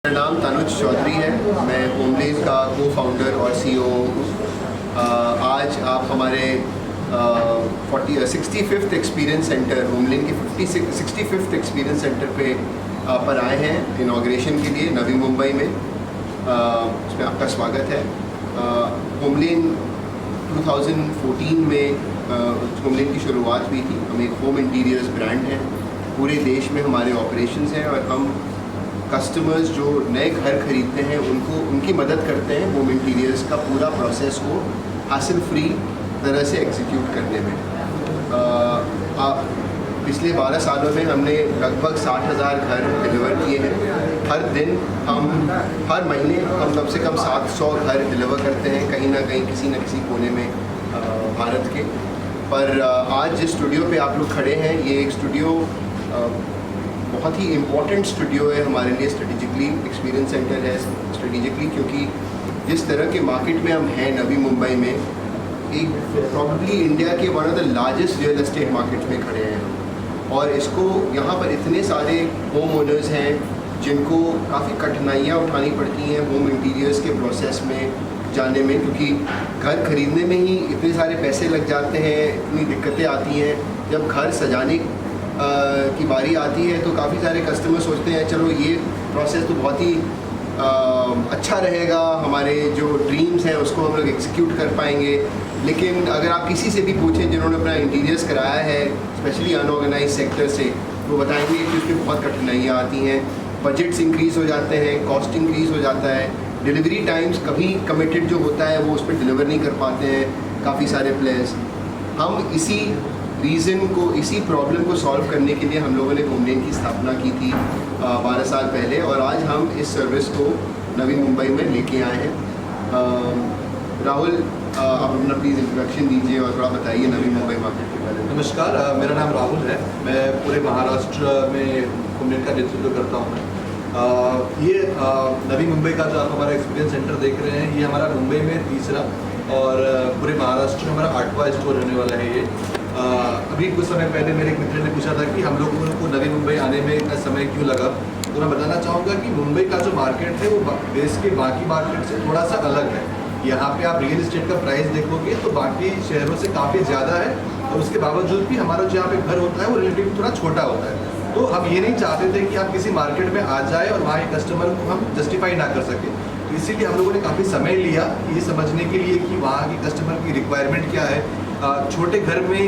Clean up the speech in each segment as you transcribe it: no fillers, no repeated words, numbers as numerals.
मेरा नाम तनुज चौधरी है। मैं होमलेन का को-फाउंडर और सीईओ हूँ। आज आप हमारे 65th एक्सपीरियंस सेंटर, होमलेन के 65th एक्सपीरियंस सेंटर पे पर आए हैं इनॉग्रेशन के लिए नवी मुंबई में। उसमें आपका स्वागत है। होमलेन 2014 में होमलेन की शुरुआत हुई थी। हम एक होम इंटीरियर्स ब्रांड हैं। पूरे देश में हमारे ऑपरेशंस हैं और हम कस्टमर्स जो नए घर खरीदते हैं उनकी मदद करते हैं होम इंटीरियर्स का पूरा प्रोसेस को हासिल फ्री तरह से एग्जीक्यूट करने में। पिछले 12 सालों में हमने लगभग 60,000 घर डिलीवर किए हैं। हर दिन हर महीने हम कम से कम 700 घर डिलीवर करते हैं कहीं ना कहीं किसी न किसी कोने में भारत के। पर आज जिस स्टूडियो पे आप लोग खड़े हैं, ये एक स्टूडियो बहुत ही इम्पॉर्टेंट स्टूडियो है हमारे लिए। स्ट्रेटेजिकली एक्सपीरियंस सेंटर है स्ट्रेटेजिकली, क्योंकि जिस तरह के मार्केट में हम हैं नवी मुंबई में, एक प्रॉब्ली इंडिया के one of the largest real estate market में खड़े हैं हम। और इसको यहाँ पर इतने सारे होम ओनर्स हैं जिनको काफ़ी कठिनाइयाँ उठानी पड़ती हैं होम इंटीरियर्स के प्रोसेस में जाने में, क्योंकि घर खरीदने में ही इतने सारे पैसे लग जाते हैं, इतनी दिक्कतें आती हैं। जब घर सजाने की बारी आती है तो काफ़ी सारे कस्टमर सोचते हैं चलो ये प्रोसेस तो बहुत ही अच्छा रहेगा, हमारे जो ड्रीम्स हैं उसको हम लोग एग्जीक्यूट कर पाएंगे। लेकिन अगर आप किसी से भी पूछें जिन्होंने अपना इंटीरियर्स कराया है, स्पेशली अनऑर्गेनाइज सेक्टर से, वो बताएंगे कि उसमें बहुत कठिनाइयाँ आती हैं। बजट्स इंक्रीज़ हो जाते हैं, कॉस्ट इंक्रीज़ हो जाता है, डिलीवरी टाइम्स कभी कमिटेड जो होता है वो उस पर डिलीवर नहीं कर पाते हैं काफ़ी सारे प्लेयर्स। हम इसी प्रॉब्लम को सॉल्व करने के लिए हम लोगों ने होमलेन की स्थापना की थी 12 साल पहले, और आज हम इस सर्विस को नवी मुंबई में लेके आए हैं। राहुल, आप अपना प्लीज़ इंट्रोडक्शन दीजिए और थोड़ा बताइए नवी मुंबई मार्केट के बारे में। नमस्कार, मेरा नाम राहुल है। मैं पूरे महाराष्ट्र में होमलेन का नेतृत्व करता हूँ। ये नवी मुंबई का जो आप हमारा एक्सपीरियंस सेंटर देख रहे हैं, ये हमारा मुंबई में तीसरा और पूरे महाराष्ट्र में हमारा 8वां स्टोर रहने वाला है। ये अभी कुछ समय पहले मेरे एक मित्र ने पूछा था कि हम लोगों को नवी मुंबई आने में इतना समय क्यों लगा, तो मैं बताना चाहूँगा कि मुंबई का जो मार्केट है वो देश के बाकी मार्केट से थोड़ा सा अलग है। यहाँ पे आप रियल एस्टेट का प्राइस देखोगे तो बाकी शहरों से काफ़ी ज़्यादा है, और उसके बावजूद भी हमारा जो यहाँ पे घर होता है वो रिलेटिव थोड़ा छोटा होता है। तो हम ये नहीं चाहते थे कि आप किसी मार्केट में आ जाए और वहाँ के कस्टमर को हम जस्टिफाई ना कर सकें। तो इसीलिए हम लोगों ने काफ़ी समय लिया ये समझने के लिए कि वहाँ के कस्टमर की रिक्वायरमेंट क्या है, छोटे घर में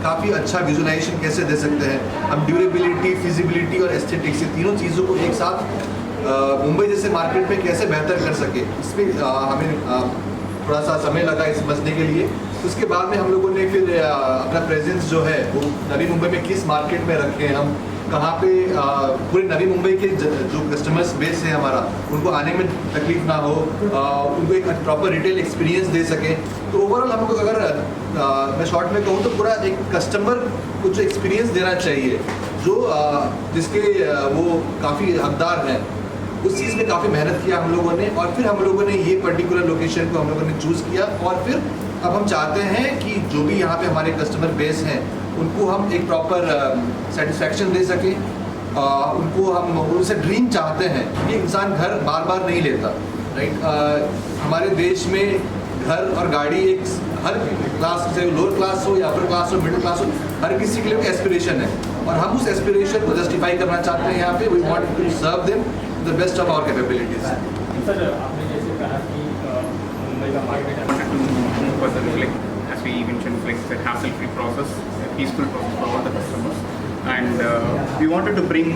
काफ़ी अच्छा विजुअलाइजेशन कैसे दे सकते हैं हम, ड्यूरेबिलिटी, फिजिबिलिटी और एस्थेटिक्स, ये तीनों चीज़ों को एक साथ मुंबई जैसे मार्केट में कैसे बेहतर कर सके, इसमें हमें थोड़ा सा समय लगा इस समझने के लिए। उसके बाद में हम लोगों ने फिर अपना प्रेजेंस जो है वो नवी मुंबई में किस मार्केट में रखें, हम कहाँ पे पूरे नवी मुंबई के जो कस्टमर्स बेस है हमारा, उनको आने में तकलीफ ना हो, उनको एक प्रॉपर रिटेल एक्सपीरियंस दे सकें। तो ओवरऑल हमको अगर मैं शॉर्ट में कहूँ तो पूरा एक कस्टमर को जो एक्सपीरियंस देना चाहिए, जो जिसके वो काफ़ी हकदार हैं, उस चीज़ में काफ़ी मेहनत किया हम लोगों ने। और फिर हम लोगों ने ये पर्टिकुलर लोकेशन को हम लोगों ने चूज़ किया, और फिर अब हम चाहते हैं कि जो भी यहाँ पे हमारे कस्टमर बेस हैं उनको हम एक प्रॉपर सेटिस्फैक्शन दे सकें, उनको हम उनसे ड्रीम चाहते हैं कि इंसान घर बार बार नहीं लेता, राइट। हमारे देश में घर और गाड़ी एक हर क्लास, चाहे लोअर क्लास हो या अपर क्लास हो, मिडिल क्लास हो, हर किसी के लिए एक एस्पिरेशन है, और हम उस एस्पिरेशन को जस्टिफाई करना चाहते हैं यहाँ पे। We want to serve them the best of our capabilities. Sir, आपने जैसे कहा कि मुंबई का market as we mentioned, like the hassle-free process, a peaceful process for all the customers, and we wanted to bring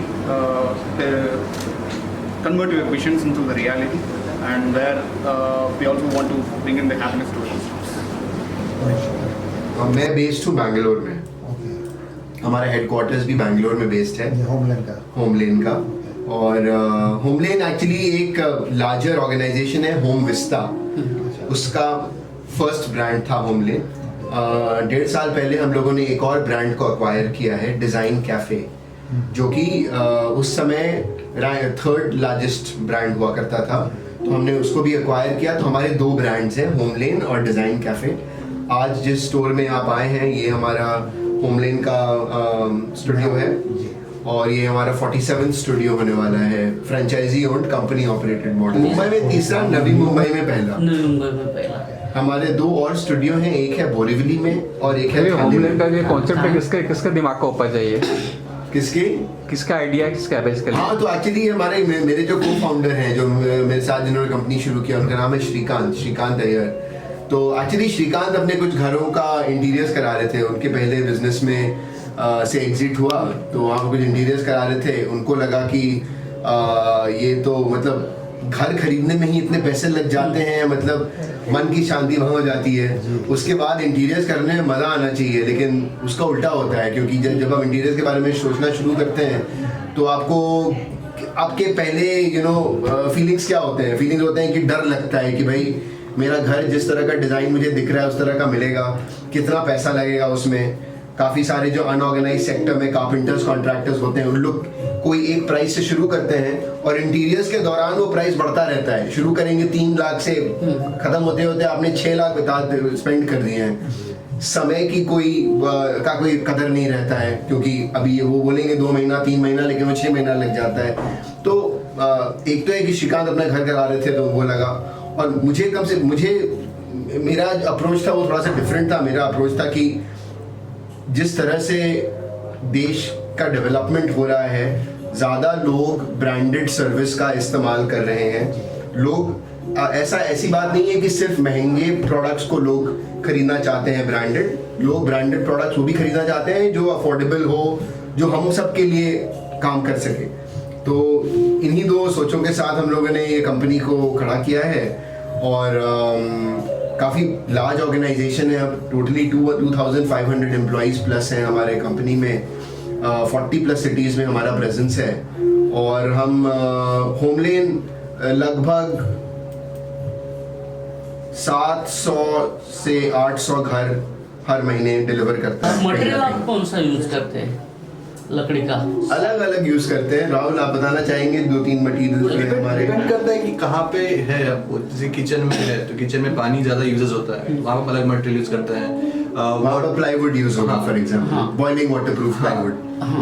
convert your visions into the reality, and where we also want to bring in the happiness to customers. मैं based हूँ बैंगलोर में। हमारा headquarters भी बैंगलोर में based है, होमलेन का। और होमलेन actually एक लार्जर ऑर्गेनाइजेशन है, होम विस्ता, उसका फर्स्ट ब्रांड था होमलेन। 1.5 साल पहले हम लोगों ने एक और ब्रांड को अक्वायर किया है, डिज़ाइन कैफ़े, जो कि उस समय 3rd लार्जेस्ट ब्रांड हुआ करता था। तो हमने उसको भी अक्वायर किया। तो हमारे 2 ब्रांड्स हैं, होमलेन और डिज़ाइन कैफ़े। आज जिस स्टोर में आप आए हैं, ये हमारा होमलेन का स्टूडियो है। और ये हमारा 47 स्टूडियो होने वाला है, franchise owned company operated model. Mumbai में तीसरा, नवी मुंबई में पहला। नवी मुंबई में पहला। हमारे 2 और स्टूडियो हैं, एक है बोरीवली में और एक है थाने होमलैंड का में। जो कॉन्सेप्ट है किसका दिमाग का ऊपर चाहिए, किसके? किसका आइडिया है, किसका है बेसिकली? हाँ, तो एक्चुअली हमारे मेरे जो को फाउंडर हैं, जो मेरे साथ जिन्होंने कंपनी शुरू किया, उनका नाम है श्रीकांत अय्यर। तो एक्चुअली श्रीकांत अपने कुछ घरों का इंटीरियर्स करा रहे थे, उनके पहले बिजनेस में से एग्जिट हुआ, तो वहाँ पर कुछ इंटीरियर्स करा रहे थे। उनको लगा कि ये तो मतलब घर खरीदने में ही इतने पैसे लग जाते हैं, मतलब मन की शांति भंग हो जाती है। उसके बाद इंटीरियर्स करने में मज़ा आना चाहिए, लेकिन उसका उल्टा होता है, क्योंकि जब हम इंटीरियर्स के बारे में सोचना शुरू करते हैं तो आपके पहले फीलिंग्स क्या होते हैं? फीलिंग्स होते हैं कि डर लगता है कि भाई मेरा घर जिस तरह का डिज़ाइन मुझे दिख रहा है उस तरह का मिलेगा, कितना पैसा लगेगा उसमें। काफ़ी सारे जो अनऑर्गेनाइज सेक्टर में कार्पेंटर्स कॉन्ट्रैक्टर्स होते हैं, उन लोग कोई एक प्राइस से शुरू करते हैं और इंटीरियर्स के दौरान वो प्राइस बढ़ता रहता है। शुरू करेंगे 3 लाख से, ख़त्म होते होते आपने 6 लाख स्पेंड कर दिए हैं। समय की कोई कदर नहीं रहता है, क्योंकि अभी वो बोलेंगे 2 महीना 3 महीना, लेकिन वो 6 महीना लग जाता है। तो एक तो है कि श्रीकांत अपना घर करा रहे थे, तो वो लगा। और मेरा अप्रोच था वो थोड़ा सा डिफरेंट था। मेरा अप्रोच था कि जिस तरह से देश का डेवलपमेंट हो रहा है, ज़्यादा लोग ब्रांडेड सर्विस का इस्तेमाल कर रहे हैं। लोग ऐसी बात नहीं है कि सिर्फ महंगे प्रोडक्ट्स को लोग खरीदना चाहते हैं, लोग ब्रांडेड प्रोडक्ट्स वो भी खरीदना चाहते हैं जो अफोर्डेबल हो, जो हम सब के लिए काम कर सके। तो इन्हीं 2 सोचों के साथ हम लोगों ने ये कंपनी को खड़ा किया है। और काफ़ी लार्ज ऑर्गेनाइजेशन है, अब टोटली 2500 एम्प्लॉइज़ प्लस हैं हमारे कंपनी में। 40+ सिटीज़ में हमारा प्रेजेंस है। और हम होमलेन लगभग 700 से 800 घर हर महीने डिलीवर करते हैं। मटेरियल आप कौन सा यूज करते हैं? लकड़ी का अलग अलग यूज करते हैं। राहुल, आप बताना चाहेंगे 2-3 मटेरियल हमारे? डिपेंड करता है कि कहाँ पे है आपको। जैसे किचन में है तो किचन में पानी ज्यादा यूजेस होता है, वहाँ पर अलग मटेरियल यूज करते हैं। वाटर प्लाईवुड यूज होगा for example, boiling waterproof plywood.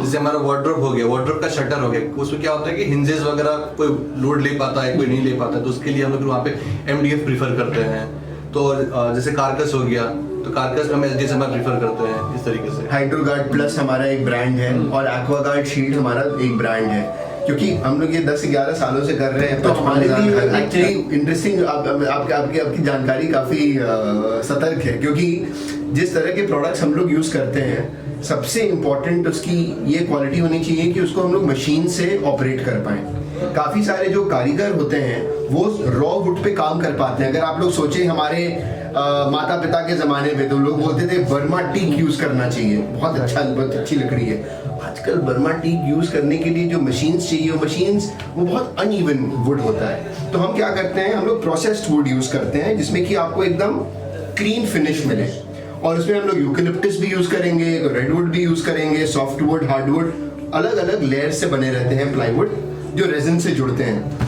जैसे हमारा वार्डरोब हो गया, वार्डरोब का शटर हो गया, उसमें क्या होता है कि हिंजेस वगैरह कोई लोड ले पाता है, कोई नहीं ले पाता है, तो उसके लिए हम लोग वहाँ पे MDF प्रीफर करते हैं। तो जैसे कारकस हो गया तो कारकस में हम SDSMR प्रीफर करते हैं। इस तरीके से हाइड्रोगार्ड प्लस हमारा एक ब्रांड है और एक्वागार्ड शील्ड हमारा एक ब्रांड है, क्योंकि हम लोग ये 10-11 सालों से कर रहे हैं। तो हमारे लिए एक्चुअली इंटरेस्टिंग, आपकी जानकारी काफ़ी सतर्क है, क्योंकि जिस तरह के प्रोडक्ट्स हम लोग यूज़ करते हैं, सबसे इम्पोर्टेंट उसकी ये क्वालिटी होनी चाहिए कि उसको हम लोग मशीन से ऑपरेट कर पाएँ। काफ़ी सारे जो कारीगर होते हैं वो रॉ वुड पे काम कर पाते हैं। अगर आप लोग सोचें हमारे माता पिता के ज़माने में तो लोग बोलते थे बर्मा टीक यूज़ करना चाहिए, बहुत अच्छी लकड़ी है। आजकल बर्मा टीक यूज़ करने के लिए जो मशीन्स चाहिए वो बहुत अनइवन वुड होता है। तो हम क्या करते हैं, हम लोग प्रोसेस्ड वुड यूज़ करते हैं, जिसमें कि आपको एकदम क्लीन फिनिश मिले। और उसमें हम लोग यूकेलिप्टस भी यूज़ करेंगे, रेडवुड भी यूज़ करेंगे, सॉफ्टवुड, हार्डवुड, अलग अलग लेयर से बने रहते हैं प्लाईवुड जो रेजिन से जुड़ते हैं।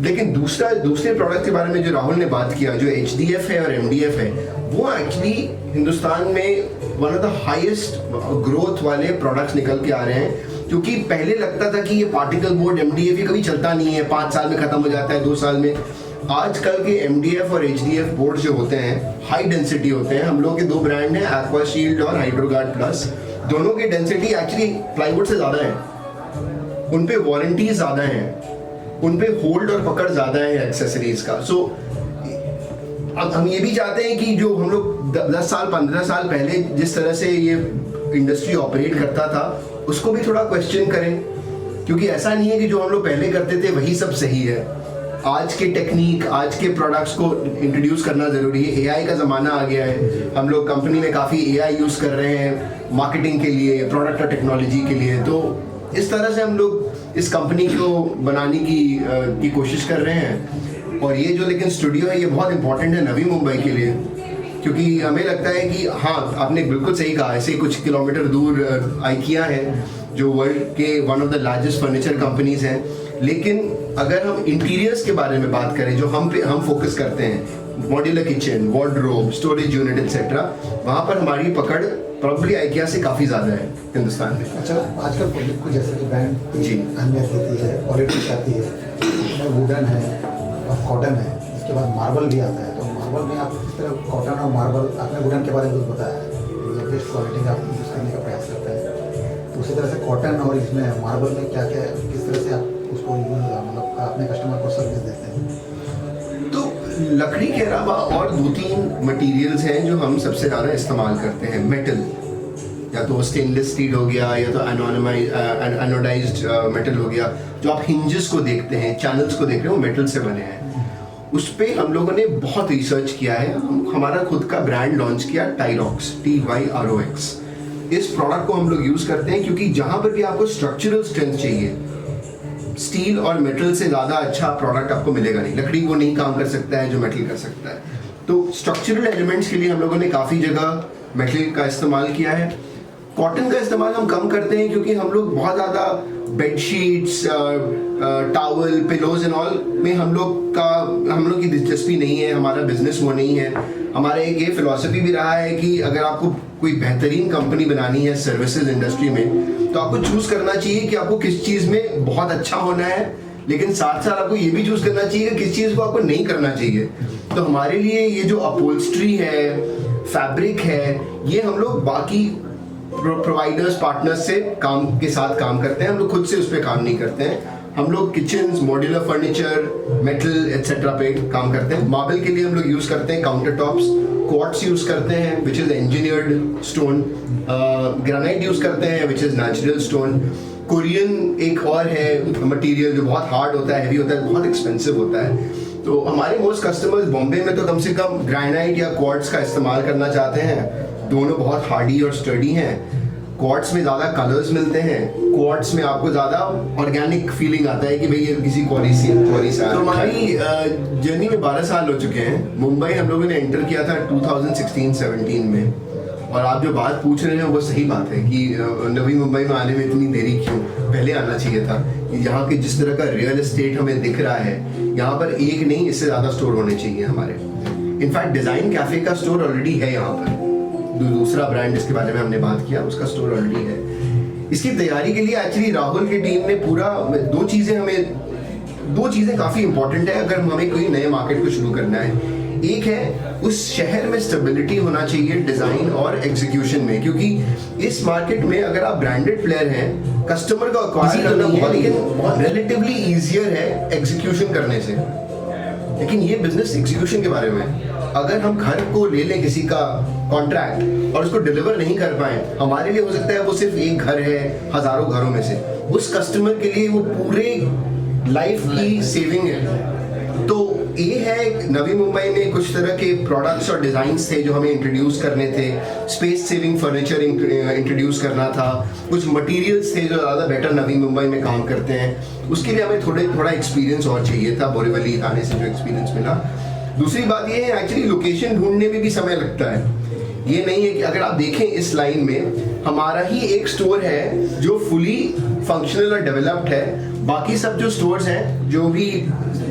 लेकिन दूसरे प्रोडक्ट के बारे में जो राहुल ने बात किया, जो HDF है और MDF है, वो एक्चुअली हिंदुस्तान में one of the highest growth वाले प्रोडक्ट्स निकल के आ रहे हैं। क्योंकि पहले लगता था कि ये पार्टिकल बोर्ड MDF ये कभी चलता नहीं है, 5 साल में ख़त्म हो जाता है, 2 साल में। आजकल के MDF और HDF बोर्ड जो होते हैं हाई डेंसिटी होते हैं। हम लोग के 2 ब्रांड हैं, एक्वा शील्ड और हाइड्रोगार्ड प्लस। दोनों की डेंसिटी एक्चुअली प्लाईवुड से ज़्यादा है, उन पे वारंटी ज़्यादा है, उन पे होल्ड और पकड़ ज़्यादा है एक्सेसरीज का। सो अब हम ये भी चाहते हैं कि जो हम लोग 10 साल 15 साल पहले जिस तरह से ये इंडस्ट्री ऑपरेट करता था उसको भी थोड़ा क्वेश्चन करें, क्योंकि ऐसा नहीं है कि जो हम लोग पहले करते थे वही सब सही है। आज के टेक्निक, आज के प्रोडक्ट्स को इंट्रोड्यूस करना ज़रूरी है। AI का ज़माना आ गया है, हम लोग कंपनी में काफ़ी AI यूज़ कर रहे हैं मार्केटिंग के लिए, प्रोडक्ट और टेक्नोलॉजी के लिए। तो इस तरह से हम लोग इस कंपनी को बनाने की कोशिश कर रहे हैं। और ये जो लेकिन स्टूडियो है ये बहुत इंपॉर्टेंट है नवी मुंबई के लिए, क्योंकि हमें लगता है कि हाँ, आपने बिल्कुल सही कहा, ऐसे कुछ किलोमीटर दूर IKEA है जो वर्ल्ड के one of the largest furniture companies हैं। लेकिन अगर हम इंटीरियर्स के बारे में बात करें, जो हम फोकस करते हैं, modular kitchen, wardrobe, storage unit etcetera, वहाँ पर हमारी पकड़ प्रॉब्ली आइकिया से काफ़ी ज़्यादा है हिंदुस्तान में। अच्छा, आजकल पब्लिक को जैसे कि ब्रांड जी। अहमियत देती है, क्वालिटी आती है, इसमें वुडन है और कॉटन है, इसके बाद मार्बल भी आता है। तो मार्बल में आप किस तरह कॉटन और मार्बल, आपने वुडन के बारे में कुछ बताया है, ये बेस्ट क्वालिटी का आप यूज़ करने का प्रयास करते हैं। तो उसी तरह से कॉटन और इसमें मार्बल में क्या क्या, किस तरह से आप उसको मतलब अपने कस्टमर को सर्विस देते हैं? तो लकड़ी के अलावा और 2-3 मटेरियल्स हैं जो हम सबसे ज़्यादा इस्तेमाल करते हैं। मेटल, या तो स्टेनलेस स्टील हो गया, या तो एनोडाइज्ड मेटल हो गया। जो आप हिंजेस को देखते हैं, चैनल्स को देख रहे हो, मेटल से बने हैं। उस पर हम लोगों ने बहुत रिसर्च किया है। हमारा खुद का ब्रांड लॉन्च किया, टाइरॉक्स, TYROX। इस प्रोडक्ट को हम लोग यूज़ करते हैं क्योंकि जहाँ पर भी आपको स्ट्रक्चरल स्ट्रेंथ चाहिए, स्टील और मेटल से ज़्यादा अच्छा प्रोडक्ट आपको मिलेगा नहीं। लकड़ी वो नहीं काम कर सकता है जो मेटल कर सकता है। तो स्ट्रक्चरल एलिमेंट्स के लिए हम लोगों ने काफ़ी जगह मेटल का इस्तेमाल किया है। कॉटन का इस्तेमाल हम कम करते हैं क्योंकि हम लोग बहुत ज़्यादा bedsheets, towel, pillows and all में हम लोग की दिलचस्पी नहीं है। हमारा बिजनेस वो नहीं है। हमारा एक ये फिलॉसफी भी रहा है कि अगर आपको कोई बेहतरीन कंपनी बनानी है सर्विसेज इंडस्ट्री में, तो आपको चूज़ करना चाहिए कि आपको किस चीज़ में बहुत अच्छा होना है, लेकिन साथ साथ आपको ये भी चूज़ करना चाहिए कि किस चीज़ को आपको नहीं करना चाहिए। तो हमारे लिए ये जो अपहोल्स्ट्री है, फैब्रिक है, ये हम लोग बाकी प्रोवाइडर्स, पार्टनर्स से के साथ काम करते हैं। हम लोग खुद से उस पर काम नहीं करते हैं। हम लोग kitchens, modular furniture, metal etcetera पे काम करते हैं। मार्बल के लिए हम लोग यूज़ करते हैं काउंटर टॉप्स, क्वार्ट्स यूज़ करते हैं which is engineered stone, granite use करते हैं which is natural stone. Korean एक और है मटेरियल जो बहुत हार्ड होता है, हैवी होता है, बहुत एक्सपेंसिव होता है। तो हमारे मोस्ट कस्टमर्स बॉम्बे में तो कम से कम ग्रेनाइट या क्वार्ट्स का इस्तेमाल करना चाहते हैं। दोनों बहुत हार्डी और स्टडी हैं। क्वार्ट्स में ज़्यादा कलर्स मिलते हैं, क्वार्ट्स में आपको ज़्यादा ऑर्गेनिक फीलिंग आता है कि भाई ये किसी क्वारी से। तो हमारी जर्नी में 12 साल हो चुके हैं। मुंबई हम लोगों ने एंटर किया था 2016-17 में। और आप जो बात पूछ रहे हैं वो सही बात है कि नवी मुंबई में आने में इतनी देरी क्यों, पहले आना चाहिए था। यहाँ के जिस तरह का रियल एस्टेट हमें दिख रहा है, यहाँ पर एक नहीं इससे ज़्यादा स्टोर होने चाहिए हमारे। इनफैक्ट डिज़ाइन कैफ़े का स्टोर ऑलरेडी है यहाँ पर। दूसरा ब्रांड जिसके बारे में हमने बात किया, उसका स्टोर ऑलरेडी है। इसकी तैयारी के लिए एक्चुअली राहुल की टीम ने पूरा दो चीज़ें काफ़ी इंपॉर्टेंट है अगर हमें कोई नए मार्केट को शुरू करना है। एक है उस शहर में स्टेबिलिटी होना चाहिए डिज़ाइन और एग्जीक्यूशन में, क्योंकि इस मार्केट में अगर आप ब्रांडेड प्लेयर हैं, कस्टमर को अक्वायर करना बहुत रिलेटिवली ईजियर है एग्जीक्यूशन करने से। लेकिन ये बिजनेस एग्जीक्यूशन के बारे में, अगर हम घर को ले लें किसी का कॉन्ट्रैक्ट और उसको डिलीवर नहीं कर पाए, हमारे लिए हो सकता है वो सिर्फ एक घर है हजारों घरों में से, उस कस्टमर के लिए वो पूरे लाइफ की सेविंग है। तो ये है नवी मुंबई में कुछ तरह के प्रोडक्ट्स और डिज़ाइंस थे जो हमें इंट्रोड्यूस करने थे। स्पेस सेविंग फर्नीचर इंट्रोड्यूस करना था, कुछ मटेरियल्स थे जो ज़्यादा बेटर नवी मुंबई में काम करते हैं। उसके लिए हमें थोड़ा एक्सपीरियंस और चाहिए था। बोरीवली आने से जो एक्सपीरियंस मिला। दूसरी बात ये है एक्चुअली लोकेशन ढूंढने में भी समय लगता है। ये नहीं है कि अगर आप देखें इस लाइन में हमारा ही एक स्टोर है जो फुली फंक्शनल और डेवलप्ड है। बाकी सब जो स्टोर्स हैं, जो भी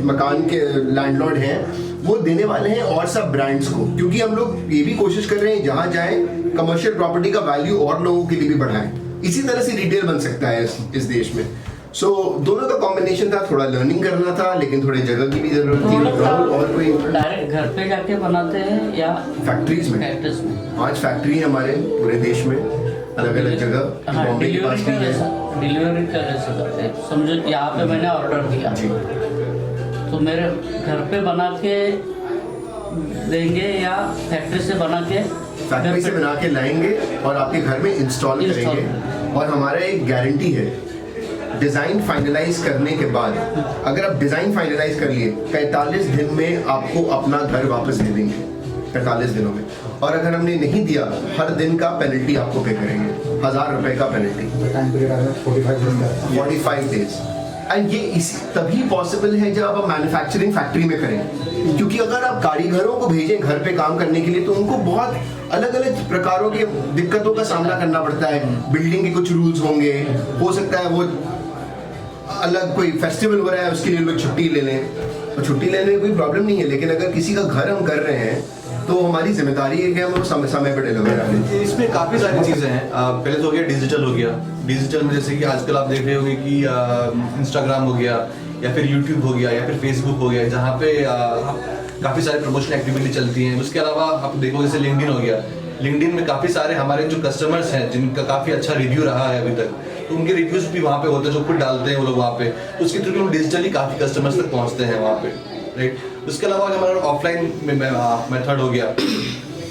मकान के लैंडलॉर्ड हैं, वो देने वाले हैं और सब ब्रांड्स को, क्योंकि हम लोग ये भी कोशिश कर रहे हैं जहाँ जाएं कमर्शियल प्रॉपर्टी का वैल्यू और लोगों के लिए भी बढ़ाएं। इसी तरह से रिटेल बन सकता है इस देश में। सो दोनों का कॉम्बिनेशन था, थोड़ा लर्निंग करना था, लेकिन थोड़े जगह की भी जरूरत थी। और कोई डायरेक्ट घर पे जाके बनाते हैं या फैक्ट्रीज में? 5 फैक्ट्री है हमारे पूरे देश में, अलग अलग जगह। हाँ, बॉम्बे के पास भी है। डिलीवरी कैसे करते हैं? समझो यहाँ पे मैंने ऑर्डर दिया जी, तो मेरे घर पे बना के देंगे या फैक्ट्री से बना के? फैक्ट्री से बना के लाएंगे और आपके घर में इंस्टॉल करेंगे। और हमारा एक गारंटी है, डिज़ाइन फाइनलाइज करने के बाद, अगर आप डिज़ाइन फाइनलाइज कर लिए 45 दिन में आपको अपना घर वापस दे देंगे, 45 दिनों में। और अगर हमने नहीं दिया, हर दिन का पेनल्टी आपको पे करेंगे, 1000 रुपए का पेनल्टी। टाइम पीरियड आ रहा है 45 डेज। एंड ये तभी पॉसिबल है जब आप मैन्युफैक्चरिंग फैक्ट्री में करें, क्योंकि अगर आप कारीगरों को भेजें घर पे काम करने के लिए तो उनको बहुत अलग अलग प्रकारों के दिक्कतों का सामना करना पड़ता है। बिल्डिंग के कुछ रूल्स होंगे, हो सकता है वो अलग कोई फेस्टिवल हो रहा है उसके लिए लोग छुट्टी ले लें, और छुट्टी लेने में कोई प्रॉब्लम नहीं है। लेकिन अगर किसी का घर हम कर रहे हैं तो हमारी जिम्मेदारी है कि हम वो समय समय पर डिलीवर करें। इसमें काफ़ी सारी चीज़ें हैं। पहले तो हो गया डिजिटल, हो गया डिजिटल में जैसे कि आजकल आप देख रहे होंगे कि इंस्टाग्राम हो गया या फिर यूट्यूब हो गया या फिर फेसबुक हो गया, जहाँ पे काफ़ी सारे प्रमोशनल एक्टिविटी चलती हैं। उसके अलावा आप देखो जैसे लिंक्डइन हो गया, लिंक्डइन में काफ़ी सारे हमारे जो कस्टमर्स हैं जिनका काफ़ी अच्छा रिव्यू रहा है अभी तक, तो उनके रिव्यूज़ भी वहाँ पे होते हैं जो खुद डालते हैं वो लोग वहाँ पे, तो उसके थ्रू हम डिजिटली काफ़ी कस्टमर्स तक पहुँचते हैं वहाँ पे, राइट। उसके अलावा हमारा ऑफलाइन मेथड हो गया,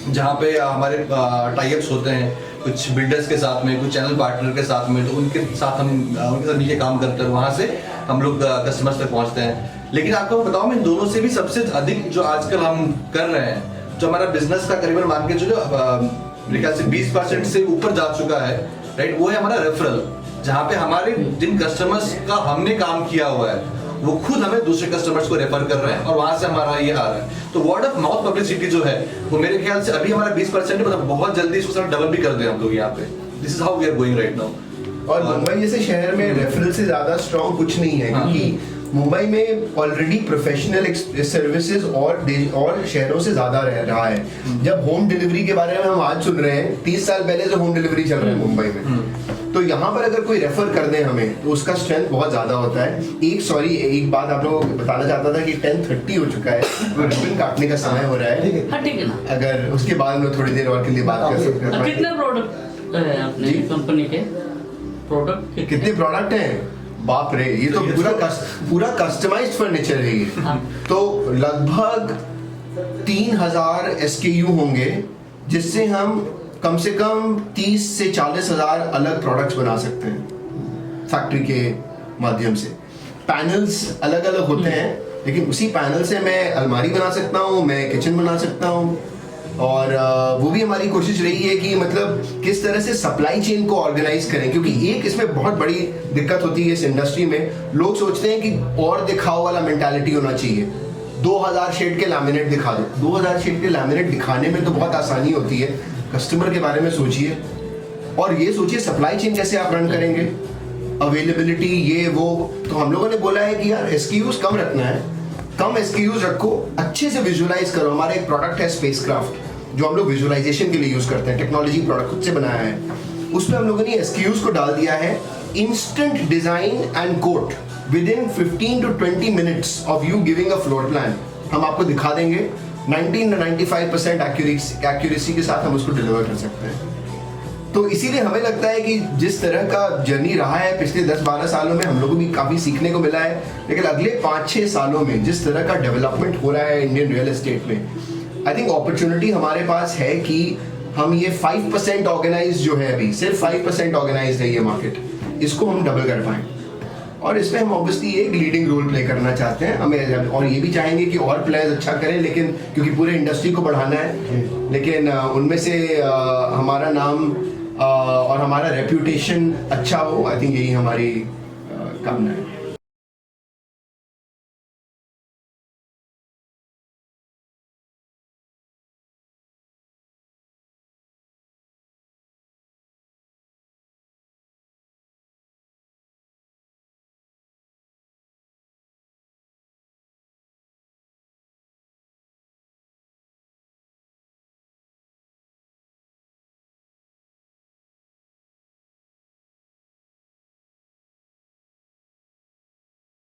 जहाँ पे हमारे टाई अप्स होते हैं कुछ बिल्डर्स के साथ में, कुछ चैनल पार्टनर के साथ में, तो उनके साथ मिलकर काम करते हैं, वहाँ से हम लोग कस्टमर्स तक पहुँचते हैं। लेकिन आपको मैं बताऊँ, इन दोनों से भी सबसे अधिक जो आजकल हम कर रहे हैं, जो हमारा बिजनेस का करीबन मान के जो मेरे ख्याल से 20% से ऊपर जा चुका है, राइट, वो है हमारा रेफरल, जहाँ पे हमारे जिन कस्टमर्स का हमने काम किया हुआ है वो खुद हमें दूसरे कस्टमर्स को रेफर कर रहे हैं और वहां से हमारा ये आ रहा है। तो वर्ड ऑफ माउथ पब्लिसिटी जो है वो मेरे ख्याल से अभी हमारा 20% है, मतलब बहुत जल्दी इसको सर डबल भी कर दें हम लोग यहाँ पे। This is how we are going right now. और मुंबई जैसे शहर में रेफरल से ज्यादा स्ट्रॉन्ग कुछ नहीं है, क्योंकि मुंबई में ऑलरेडी प्रोफेशनल सर्विसेज और शहरों से ज्यादा रहा है। जब होम डिलीवरी के बारे में हम आज सुन रहे हैं, 30 साल पहले से होम डिलीवरी चल रहा है मुंबई में, तो यहाँ पर अगर कोई रेफर कर दे हमें तो उसका स्ट्रेंथ बहुत ज्यादा होता है। एक बात आप लोगों को बताना चाहता था कि 10:30 हो चुका है, तो रिबन काटने का समय हो रहा है। हाँ ठीक है ना, अगर उसके बाद में थोड़ी देर और के लिए बात कर सकते हैं। कितने प्रोडक्ट है अपने कंपनी के? प्रोडक्ट कितने प्रोडक्ट हैं? बाप रे, ये तो पूरा कस्टमाइज्ड फर्नीचर है ये। तो लगभग 3000 SKU होंगे, जिससे हम कम से कम 30 से 40 हजार अलग प्रोडक्ट्स बना सकते हैं फैक्ट्री के माध्यम से। पैनल्स अलग अलग होते हैं, लेकिन उसी पैनल से मैं अलमारी बना सकता हूँ, मैं किचन बना सकता हूँ। और वो भी हमारी कोशिश रही है कि मतलब किस तरह से सप्लाई चेन को ऑर्गेनाइज करें, क्योंकि एक इसमें बहुत बड़ी दिक्कत होती है इस इंडस्ट्री में। लोग सोचते हैं कि और दिखाओ वाला मेंटालिटी होना चाहिए, 2000 शेड के लैमिनेट दिखा दो। 2000 शेड के लैमिनेट दिखाने में तो बहुत आसानी होती है, कस्टमर के बारे में सोचिए और ये सोचिए सप्लाई चेन कैसे आप रन करेंगे, अवेलेबिलिटी ये वो। तो हम लोगों ने बोला है कि यार SKUs कम रखना है, कम SKUs रखो, अच्छे से विजुअलाइज करो। हमारा एक प्रोडक्ट है स्पेसक्राफ्ट, जो हम लोग विजुअलाइजेशन के लिए यूज करते हैं, टेक्नोलॉजी प्रोडक्ट खुद से बनाया है। उसमें हम लोगों ने SKUs को डाल दिया है, instant design and quote within 15 to 20 minutes of you giving a floor plan हम आपको दिखा देंगे। 90-95% एक्यूरेसी के साथ हम उसको डिलीवर कर सकते हैं। तो इसीलिए हमें लगता है कि जिस तरह का जर्नी रहा है पिछले 10-12 सालों में, हम लोगों को भी काफ़ी सीखने को मिला है, लेकिन अगले 5-6 सालों में जिस तरह का डेवलपमेंट हो रहा है इंडियन रियल एस्टेट में, आई थिंक अपॉर्चुनिटी हमारे पास है कि हम ये 5% ऑर्गेनाइज जो है, अभी सिर्फ 5% ऑर्गेनाइज है ये मार्केट, इसको हम डबल कर पाएँ। और इसमें हम ऑब्वियसली एक लीडिंग रोल प्ले करना चाहते हैं हमें, और ये भी चाहेंगे कि और प्लेयर्स अच्छा करें, लेकिन क्योंकि पूरे इंडस्ट्री को बढ़ाना है, लेकिन उनमें से हमारा नाम और हमारा रेप्यूटेशन अच्छा हो, आई थिंक यही हमारी कामना है।